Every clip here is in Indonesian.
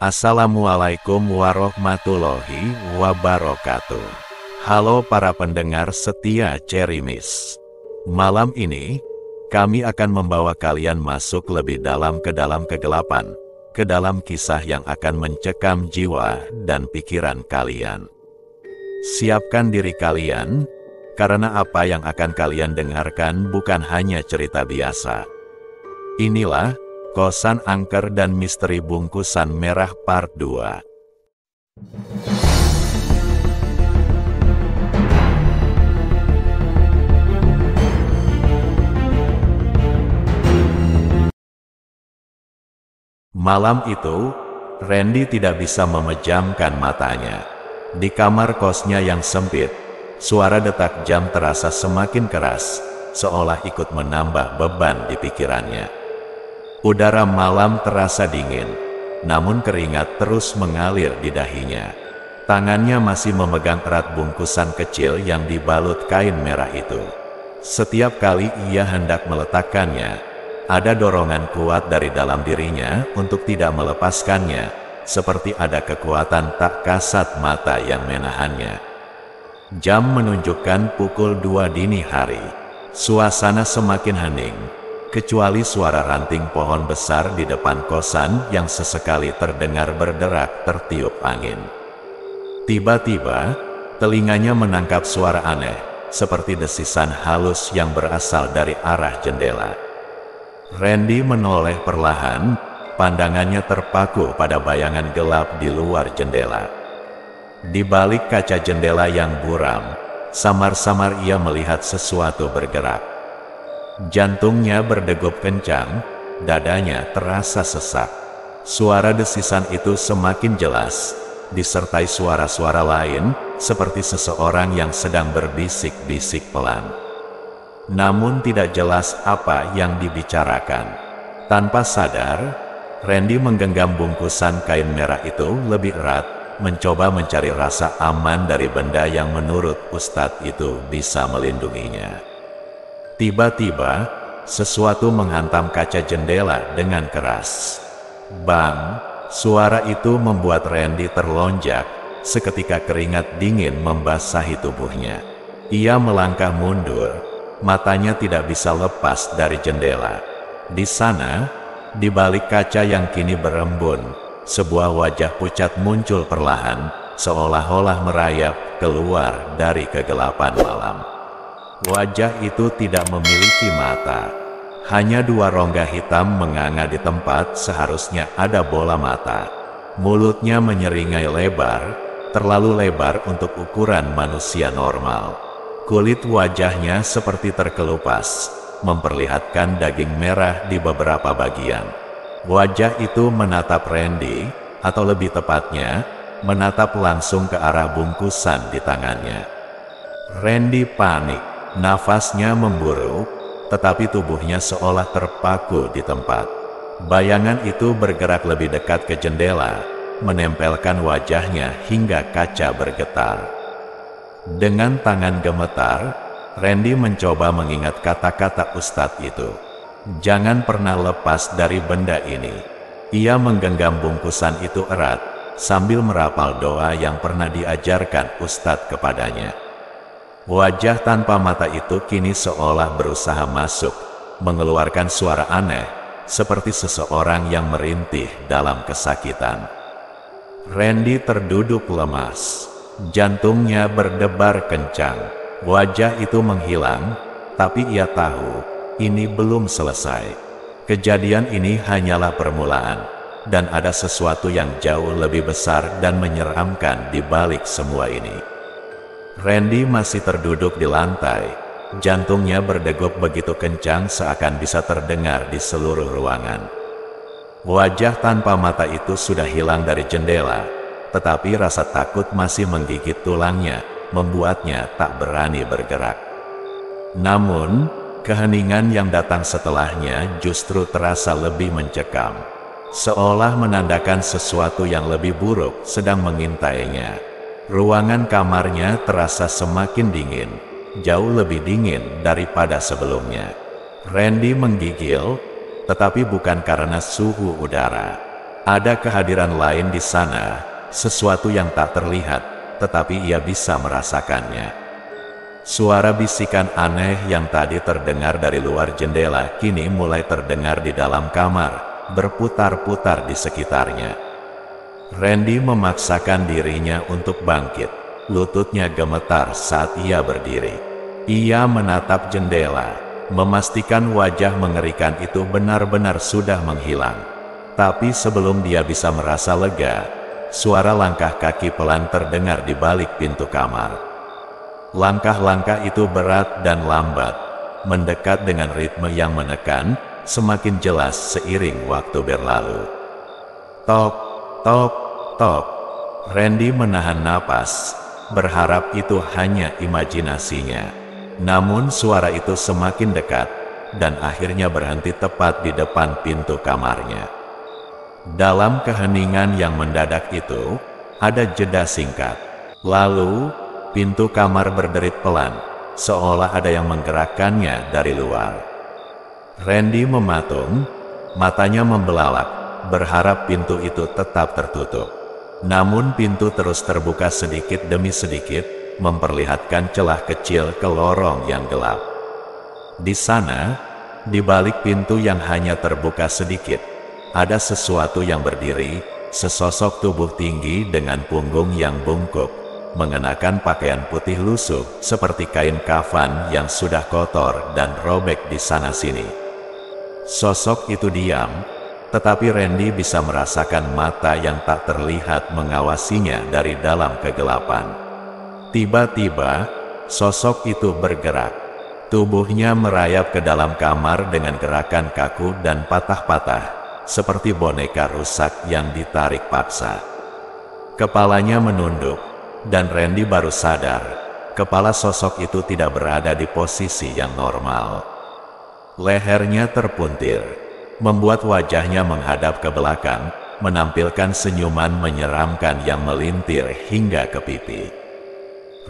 Assalamualaikum warahmatullahi wabarakatuh. Halo para pendengar setia Cerimis. Malam ini, kami akan membawa kalian masuk lebih dalam ke dalam kegelapan, ke dalam kisah yang akan mencekam jiwa dan pikiran kalian. Siapkan diri kalian, karena apa yang akan kalian dengarkan bukan hanya cerita biasa. Inilah Kosan Angker dan Misteri Bungkusan Merah Part 2. Malam itu, Randy tidak bisa memejamkan matanya. Di kamar kosnya yang sempit, suara detak jam terasa semakin keras, seolah ikut menambah beban di pikirannya. Udara malam terasa dingin, namun keringat terus mengalir di dahinya. Tangannya masih memegang erat bungkusan kecil yang dibalut kain merah itu. Setiap kali ia hendak meletakkannya, ada dorongan kuat dari dalam dirinya untuk tidak melepaskannya, seperti ada kekuatan tak kasat mata yang menahannya. Jam menunjukkan pukul 2 dini hari. Suasana semakin hening, kecuali suara ranting pohon besar di depan kosan yang sesekali terdengar berderak tertiup angin. Tiba-tiba, telinganya menangkap suara aneh, seperti desisan halus yang berasal dari arah jendela. Randy menoleh perlahan, pandangannya terpaku pada bayangan gelap di luar jendela. Di balik kaca jendela yang buram, samar-samar ia melihat sesuatu bergerak. Jantungnya berdegup kencang, dadanya terasa sesak. Suara desisan itu semakin jelas, disertai suara-suara lain, seperti seseorang yang sedang berbisik-bisik pelan. Namun tidak jelas apa yang dibicarakan. Tanpa sadar, Randy menggenggam bungkusan kain merah itu lebih erat, mencoba mencari rasa aman dari benda yang menurut Ustadz itu bisa melindunginya. Tiba-tiba, sesuatu menghantam kaca jendela dengan keras. Bang! Suara itu membuat Randy terlonjak, seketika keringat dingin membasahi tubuhnya. Ia melangkah mundur, matanya tidak bisa lepas dari jendela. Di sana, di balik kaca yang kini berembun, sebuah wajah pucat muncul perlahan, seolah-olah merayap keluar dari kegelapan malam. Wajah itu tidak memiliki mata, hanya dua rongga hitam menganga di tempat seharusnya ada bola mata. Mulutnya menyeringai lebar, terlalu lebar untuk ukuran manusia normal. Kulit wajahnya seperti terkelupas, memperlihatkan daging merah di beberapa bagian. Wajah itu menatap Randy, atau lebih tepatnya, menatap langsung ke arah bungkusan di tangannya. Randy panik. Nafasnya memburuk, tetapi tubuhnya seolah terpaku di tempat. Bayangan itu bergerak lebih dekat ke jendela, menempelkan wajahnya hingga kaca bergetar. Dengan tangan gemetar, Randy mencoba mengingat kata-kata Ustadz itu. Jangan pernah lepas dari benda ini. Ia menggenggam bungkusan itu erat, sambil merapal doa yang pernah diajarkan Ustadz kepadanya. Wajah tanpa mata itu kini seolah berusaha masuk, mengeluarkan suara aneh, seperti seseorang yang merintih dalam kesakitan. Randy terduduk lemas, jantungnya berdebar kencang. Wajah itu menghilang, tapi ia tahu, ini belum selesai. Kejadian ini hanyalah permulaan, dan ada sesuatu yang jauh lebih besar dan menyeramkan di balik semua ini. Randy masih terduduk di lantai, jantungnya berdegup begitu kencang seakan bisa terdengar di seluruh ruangan. Wajah tanpa mata itu sudah hilang dari jendela, tetapi rasa takut masih menggigit tulangnya, membuatnya tak berani bergerak. Namun, keheningan yang datang setelahnya justru terasa lebih mencekam, seolah menandakan sesuatu yang lebih buruk sedang mengintainya. Ruangan kamarnya terasa semakin dingin, jauh lebih dingin daripada sebelumnya. Randy menggigil, tetapi bukan karena suhu udara. Ada kehadiran lain di sana, sesuatu yang tak terlihat, tetapi ia bisa merasakannya. Suara bisikan aneh yang tadi terdengar dari luar jendela kini mulai terdengar di dalam kamar, berputar-putar di sekitarnya. Randy memaksakan dirinya untuk bangkit. Lututnya gemetar saat ia berdiri. Ia menatap jendela, memastikan wajah mengerikan itu benar-benar sudah menghilang. Tapi sebelum dia bisa merasa lega, suara langkah kaki pelan terdengar di balik pintu kamar. Langkah-langkah itu berat dan lambat, mendekat dengan ritme yang menekan, semakin jelas seiring waktu berlalu. Tok, tok, tok. Randy menahan napas, berharap itu hanya imajinasinya. Namun suara itu semakin dekat, dan akhirnya berhenti tepat di depan pintu kamarnya. Dalam keheningan yang mendadak itu, ada jeda singkat. Lalu, pintu kamar berderit pelan, seolah ada yang menggerakkannya dari luar. Randy mematung, matanya membelalak, berharap pintu itu tetap tertutup. Namun pintu terus terbuka sedikit demi sedikit, memperlihatkan celah kecil ke lorong yang gelap. Di sana, di balik pintu yang hanya terbuka sedikit, ada sesuatu yang berdiri, sesosok tubuh tinggi dengan punggung yang bungkuk, mengenakan pakaian putih lusuh seperti kain kafan yang sudah kotor dan robek di sana-sini. Sosok itu diam, tetapi Randy bisa merasakan mata yang tak terlihat mengawasinya dari dalam kegelapan. Tiba-tiba, sosok itu bergerak. Tubuhnya merayap ke dalam kamar dengan gerakan kaku dan patah-patah, seperti boneka rusak yang ditarik paksa. Kepalanya menunduk, dan Randy baru sadar, kepala sosok itu tidak berada di posisi yang normal. Lehernya terpuntir, membuat wajahnya menghadap ke belakang, menampilkan senyuman menyeramkan yang melintir hingga ke pipi.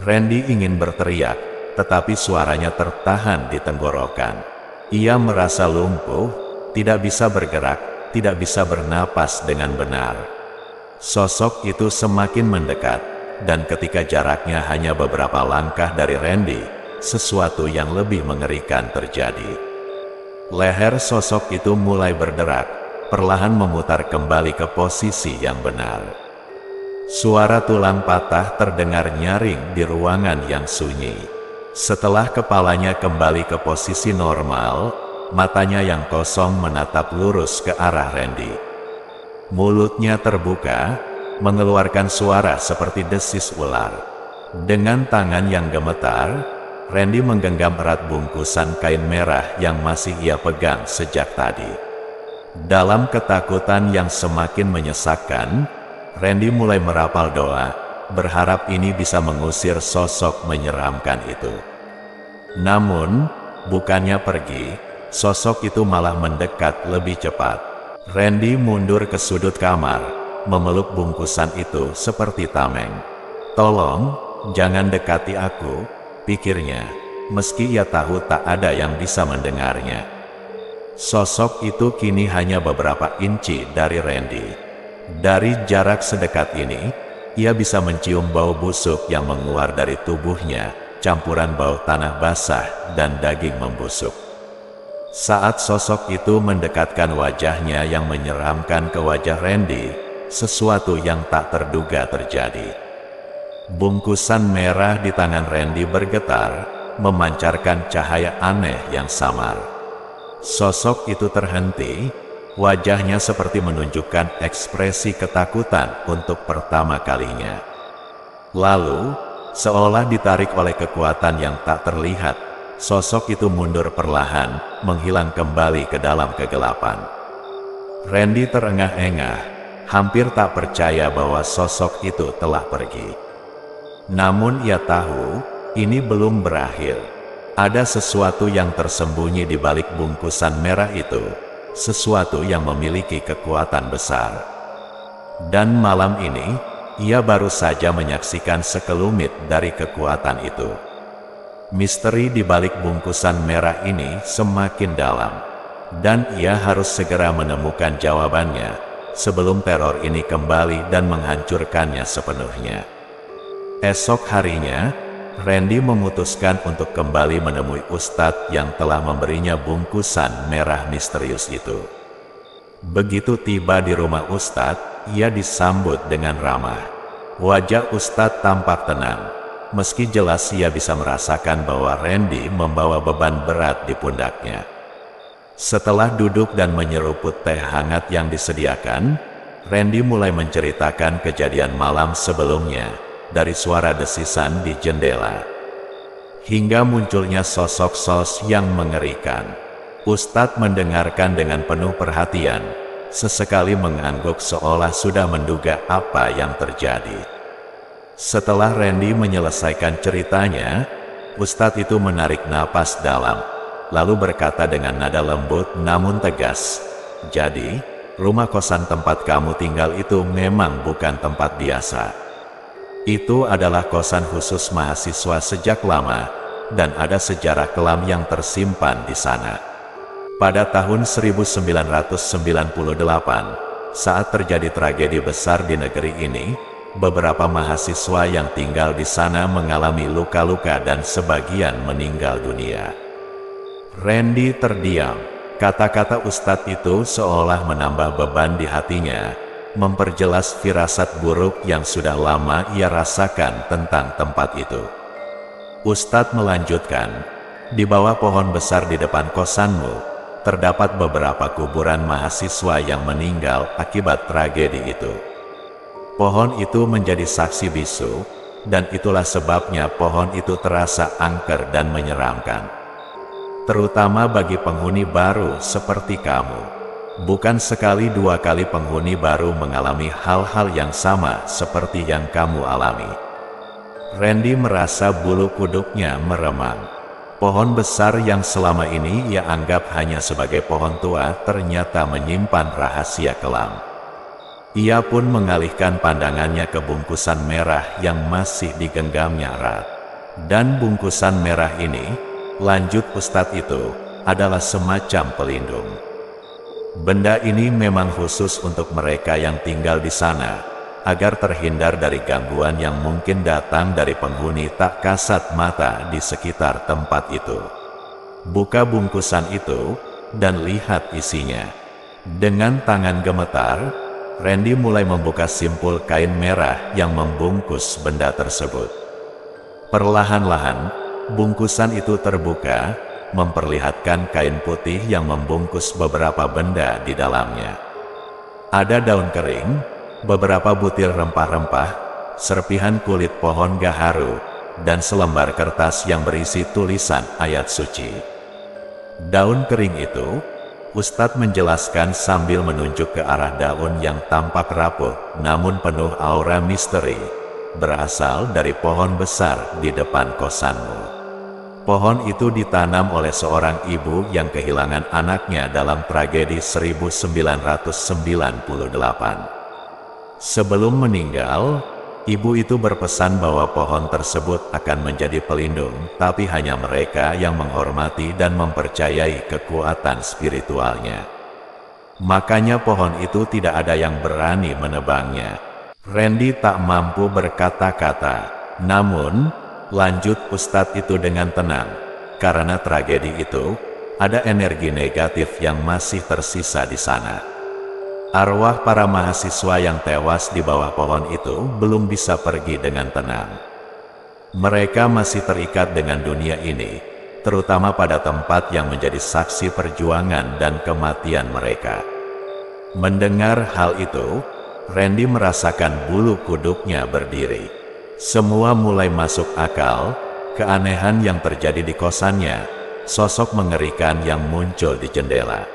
Randy ingin berteriak, tetapi suaranya tertahan di tenggorokan. Ia merasa lumpuh, tidak bisa bergerak, tidak bisa bernapas dengan benar. Sosok itu semakin mendekat, dan ketika jaraknya hanya beberapa langkah dari Randy, sesuatu yang lebih mengerikan terjadi. Leher sosok itu mulai berderak, perlahan memutar kembali ke posisi yang benar. Suara tulang patah terdengar nyaring di ruangan yang sunyi. Setelah kepalanya kembali ke posisi normal, matanya yang kosong menatap lurus ke arah Randy. Mulutnya terbuka, mengeluarkan suara seperti desis ular. Dengan tangan yang gemetar, Randy menggenggam erat bungkusan kain merah yang masih ia pegang sejak tadi. Dalam ketakutan yang semakin menyesakkan, Randy mulai merapal doa, berharap ini bisa mengusir sosok menyeramkan itu. Namun, bukannya pergi, sosok itu malah mendekat lebih cepat. Randy mundur ke sudut kamar, memeluk bungkusan itu seperti tameng. "Tolong, jangan dekati aku," pikirnya, meski ia tahu tak ada yang bisa mendengarnya. Sosok itu kini hanya beberapa inci dari Randy. Dari jarak sedekat ini, ia bisa mencium bau busuk yang menguar dari tubuhnya, campuran bau tanah basah dan daging membusuk. Saat sosok itu mendekatkan wajahnya yang menyeramkan ke wajah Randy, sesuatu yang tak terduga terjadi. Bungkusan merah di tangan Randy bergetar, memancarkan cahaya aneh yang samar. Sosok itu terhenti, wajahnya seperti menunjukkan ekspresi ketakutan untuk pertama kalinya. Lalu, seolah ditarik oleh kekuatan yang tak terlihat, sosok itu mundur perlahan, menghilang kembali ke dalam kegelapan. Randy terengah-engah, hampir tak percaya bahwa sosok itu telah pergi. Namun ia tahu, ini belum berakhir. Ada sesuatu yang tersembunyi di balik bungkusan merah itu, sesuatu yang memiliki kekuatan besar. Dan malam ini, ia baru saja menyaksikan sekelumit dari kekuatan itu. Misteri di balik bungkusan merah ini semakin dalam, dan ia harus segera menemukan jawabannya, sebelum teror ini kembali dan menghancurkannya sepenuhnya. Esok harinya, Randy memutuskan untuk kembali menemui Ustadz yang telah memberinya bungkusan merah misterius itu. Begitu tiba di rumah Ustadz, ia disambut dengan ramah. Wajah Ustadz tampak tenang, meski jelas ia bisa merasakan bahwa Randy membawa beban berat di pundaknya. Setelah duduk dan menyeruput teh hangat yang disediakan, Randy mulai menceritakan kejadian malam sebelumnya, dari suara desisan di jendela hingga munculnya sosok Sos yang mengerikan. Ustadz mendengarkan dengan penuh perhatian, sesekali mengangguk seolah sudah menduga apa yang terjadi. Setelah Randy menyelesaikan ceritanya, Ustadz itu menarik napas dalam, lalu berkata dengan nada lembut namun tegas, "Jadi, rumah kosan tempat kamu tinggal itu memang bukan tempat biasa. Itu adalah kosan khusus mahasiswa sejak lama, dan ada sejarah kelam yang tersimpan di sana." Pada tahun 1998, saat terjadi tragedi besar di negeri ini, beberapa mahasiswa yang tinggal di sana mengalami luka-luka dan sebagian meninggal dunia. Randy terdiam. Kata-kata Ustadz itu seolah menambah beban di hatinya, memperjelas firasat buruk yang sudah lama ia rasakan tentang tempat itu. Ustadz melanjutkan, "Di bawah pohon besar di depan kosanmu, terdapat beberapa kuburan mahasiswa yang meninggal akibat tragedi itu. Pohon itu menjadi saksi bisu, dan itulah sebabnya pohon itu terasa angker dan menyeramkan. Terutama bagi penghuni baru seperti kamu. Bukan sekali dua kali penghuni baru mengalami hal-hal yang sama seperti yang kamu alami." Randy merasa bulu kuduknya meremang. Pohon besar yang selama ini ia anggap hanya sebagai pohon tua ternyata menyimpan rahasia kelam. Ia pun mengalihkan pandangannya ke bungkusan merah yang masih digenggamnya erat. Dan bungkusan merah ini, lanjut Ustadz itu, adalah semacam pelindung. Benda ini memang khusus untuk mereka yang tinggal di sana, agar terhindar dari gangguan yang mungkin datang dari penghuni tak kasat mata di sekitar tempat itu. Buka bungkusan itu, dan lihat isinya. Dengan tangan gemetar, Randy mulai membuka simpul kain merah yang membungkus benda tersebut. Perlahan-lahan, bungkusan itu terbuka, memperlihatkan kain putih yang membungkus beberapa benda di dalamnya. Ada daun kering, beberapa butir rempah-rempah, serpihan kulit pohon gaharu, dan selembar kertas yang berisi tulisan ayat suci. Daun kering itu, Ustadz menjelaskan sambil menunjuk ke arah daun yang tampak rapuh namun penuh aura misteri, berasal dari pohon besar di depan kosanmu. Pohon itu ditanam oleh seorang ibu yang kehilangan anaknya dalam tragedi 1998. Sebelum meninggal, ibu itu berpesan bahwa pohon tersebut akan menjadi pelindung, tapi hanya mereka yang menghormati dan mempercayai kekuatan spiritualnya. Makanya pohon itu tidak ada yang berani menebangnya. Randy tak mampu berkata-kata, namun, lanjut Ustadz itu dengan tenang, karena tragedi itu, ada energi negatif yang masih tersisa di sana. Arwah para mahasiswa yang tewas di bawah pohon itu belum bisa pergi dengan tenang. Mereka masih terikat dengan dunia ini, terutama pada tempat yang menjadi saksi perjuangan dan kematian mereka. Mendengar hal itu, Randy merasakan bulu kuduknya berdiri. Semua mulai masuk akal, keanehan yang terjadi di kosannya, sosok mengerikan yang muncul di jendela,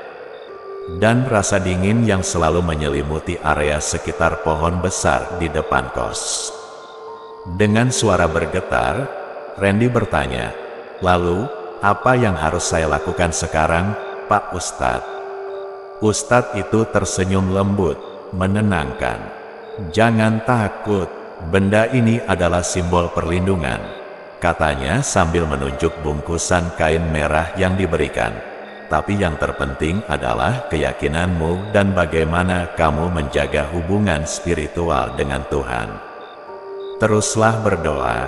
dan rasa dingin yang selalu menyelimuti area sekitar pohon besar di depan kos. Dengan suara bergetar, Randy bertanya, "Lalu, apa yang harus saya lakukan sekarang, Pak Ustadz?" Ustadz itu tersenyum lembut, menenangkan. "Jangan takut, benda ini adalah simbol perlindungan," katanya sambil menunjuk bungkusan kain merah yang diberikan. tapi yang terpenting adalah keyakinanmu dan bagaimana kamu menjaga hubungan spiritual dengan Tuhan. Teruslah berdoa,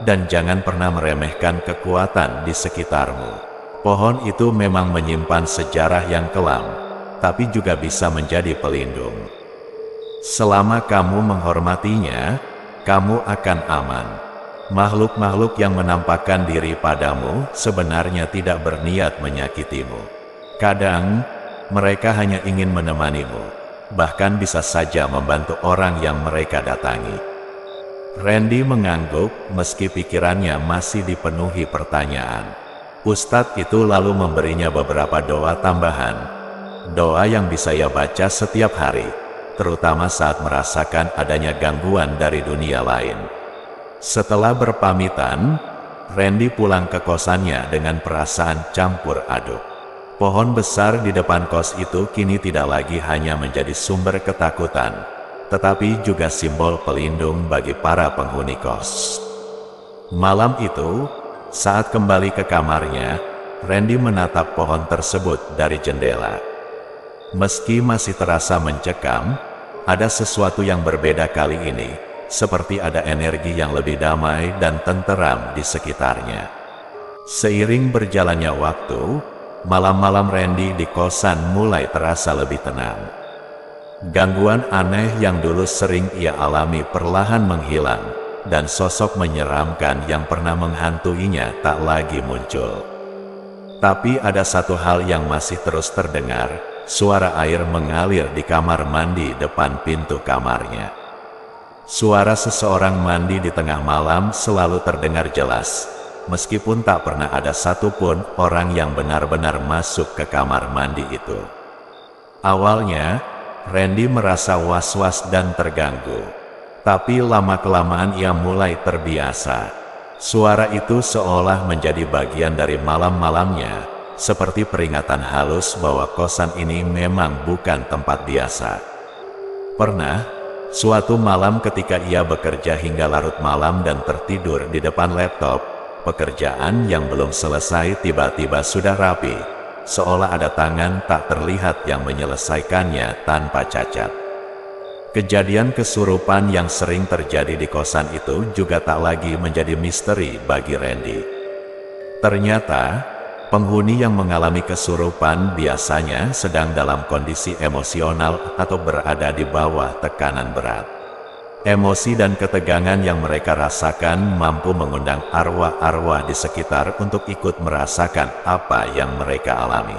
dan jangan pernah meremehkan kekuatan di sekitarmu. Pohon itu memang menyimpan sejarah yang kelam, tapi juga bisa menjadi pelindung. Selama kamu menghormatinya, kamu akan aman. Makhluk-makhluk yang menampakkan diri padamu sebenarnya tidak berniat menyakitimu. Kadang, mereka hanya ingin menemanimu, bahkan bisa saja membantu orang yang mereka datangi. Randy mengangguk meski pikirannya masih dipenuhi pertanyaan. Ustadz itu lalu memberinya beberapa doa tambahan. Doa yang bisa ia baca setiap hari, terutama saat merasakan adanya gangguan dari dunia lain. Setelah berpamitan, Randy pulang ke kosannya dengan perasaan campur aduk. Pohon besar di depan kos itu kini tidak lagi hanya menjadi sumber ketakutan, tetapi juga simbol pelindung bagi para penghuni kos. Malam itu, saat kembali ke kamarnya, Randy menatap pohon tersebut dari jendela. Meski masih terasa mencekam, ada sesuatu yang berbeda kali ini. Seperti ada energi yang lebih damai dan tenteram di sekitarnya. Seiring berjalannya waktu, malam-malam Randy di kosan mulai terasa lebih tenang. Gangguan aneh yang dulu sering ia alami perlahan menghilang, dan sosok menyeramkan yang pernah menghantuinya tak lagi muncul. Tapi ada satu hal yang masih terus terdengar, suara air mengalir di kamar mandi depan pintu kamarnya. Suara seseorang mandi di tengah malam selalu terdengar jelas, meskipun tak pernah ada satupun orang yang benar-benar masuk ke kamar mandi itu. Awalnya, Randy merasa was-was dan terganggu, tapi lama-kelamaan ia mulai terbiasa. Suara itu seolah menjadi bagian dari malam-malamnya, seperti peringatan halus bahwa kosan ini memang bukan tempat biasa. Pernah, suatu malam ketika ia bekerja hingga larut malam dan tertidur di depan laptop, pekerjaan yang belum selesai tiba-tiba sudah rapi, seolah ada tangan tak terlihat yang menyelesaikannya tanpa cacat. Kejadian kesurupan yang sering terjadi di kosan itu juga tak lagi menjadi misteri bagi Randy. Ternyata, penghuni yang mengalami kesurupan biasanya sedang dalam kondisi emosional atau berada di bawah tekanan berat. Emosi dan ketegangan yang mereka rasakan mampu mengundang arwah-arwah di sekitar untuk ikut merasakan apa yang mereka alami.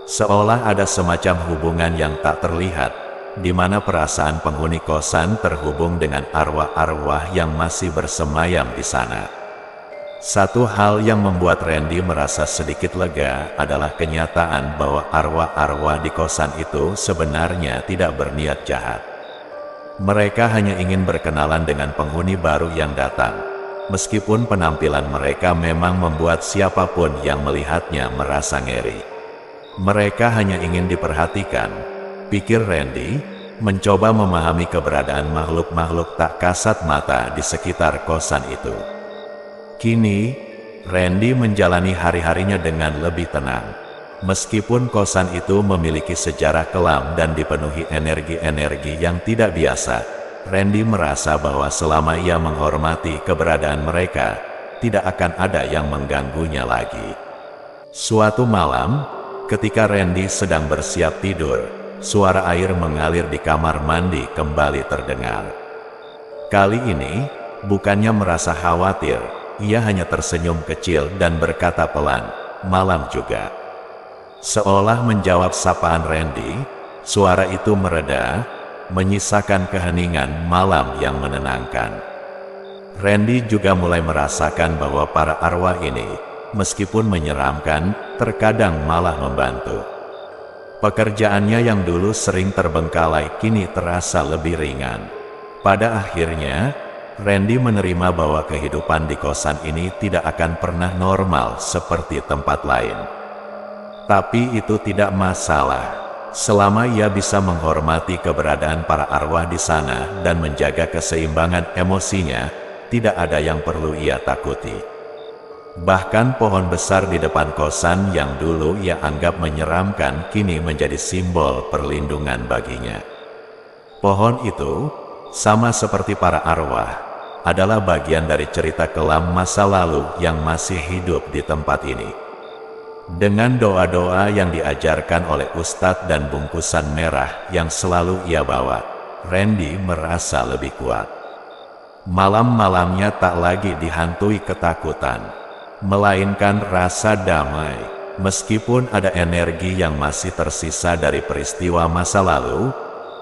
Seolah ada semacam hubungan yang tak terlihat, di mana perasaan penghuni kosan terhubung dengan arwah-arwah yang masih bersemayam di sana. Satu hal yang membuat Randy merasa sedikit lega adalah kenyataan bahwa arwah-arwah di kosan itu sebenarnya tidak berniat jahat. Mereka hanya ingin berkenalan dengan penghuni baru yang datang, meskipun penampilan mereka memang membuat siapapun yang melihatnya merasa ngeri. Mereka hanya ingin diperhatikan, pikir Randy, mencoba memahami keberadaan makhluk-makhluk tak kasat mata di sekitar kosan itu. Kini, Randy menjalani hari-harinya dengan lebih tenang. Meskipun kosan itu memiliki sejarah kelam dan dipenuhi energi-energi yang tidak biasa, Randy merasa bahwa selama ia menghormati keberadaan mereka, tidak akan ada yang mengganggunya lagi. Suatu malam, ketika Randy sedang bersiap tidur, suara air mengalir di kamar mandi kembali terdengar. Kali ini, bukannya merasa khawatir, ia hanya tersenyum kecil dan berkata pelan, "Malam juga." Seolah menjawab sapaan Randy, suara itu mereda, menyisakan keheningan malam yang menenangkan. Randy juga mulai merasakan bahwa para arwah ini, meskipun menyeramkan, terkadang malah membantu. Pekerjaannya yang dulu sering terbengkalai kini terasa lebih ringan. Pada akhirnya, Randy menerima bahwa kehidupan di kosan ini tidak akan pernah normal seperti tempat lain. Tapi itu tidak masalah, selama ia bisa menghormati keberadaan para arwah di sana dan menjaga keseimbangan emosinya, tidak ada yang perlu ia takuti. Bahkan pohon besar di depan kosan yang dulu ia anggap menyeramkan kini menjadi simbol perlindungan baginya. Pohon itu, sama seperti para arwah, adalah bagian dari cerita kelam masa lalu yang masih hidup di tempat ini. Dengan doa-doa yang diajarkan oleh Ustadz dan bungkusan merah yang selalu ia bawa, Randy merasa lebih kuat. Malam-malamnya tak lagi dihantui ketakutan, melainkan rasa damai. Meskipun ada energi yang masih tersisa dari peristiwa masa lalu,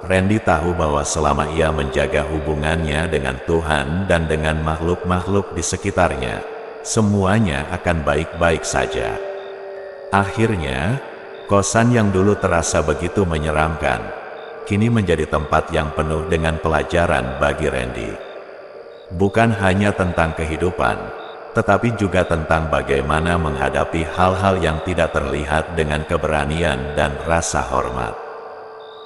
Randy tahu bahwa selama ia menjaga hubungannya dengan Tuhan dan dengan makhluk-makhluk di sekitarnya, semuanya akan baik-baik saja. Akhirnya, kosan yang dulu terasa begitu menyeramkan, kini menjadi tempat yang penuh dengan pelajaran bagi Randy. Bukan hanya tentang kehidupan, tetapi juga tentang bagaimana menghadapi hal-hal yang tidak terlihat dengan keberanian dan rasa hormat.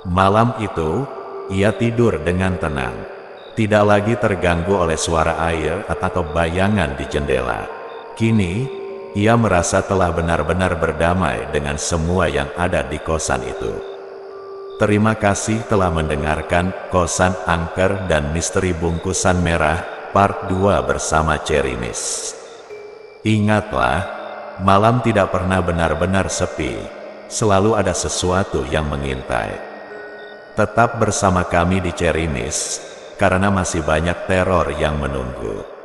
Malam itu, ia tidur dengan tenang, tidak lagi terganggu oleh suara air atau bayangan di jendela. Kini, ia merasa telah benar-benar berdamai dengan semua yang ada di kosan itu. Terima kasih telah mendengarkan Kosan Angker dan Misteri Bungkusan Merah Part 2 bersama Cherry Miss. Ingatlah, malam tidak pernah benar-benar sepi, selalu ada sesuatu yang mengintai. Tetap bersama kami di Cherry Miss, karena masih banyak teror yang menunggu.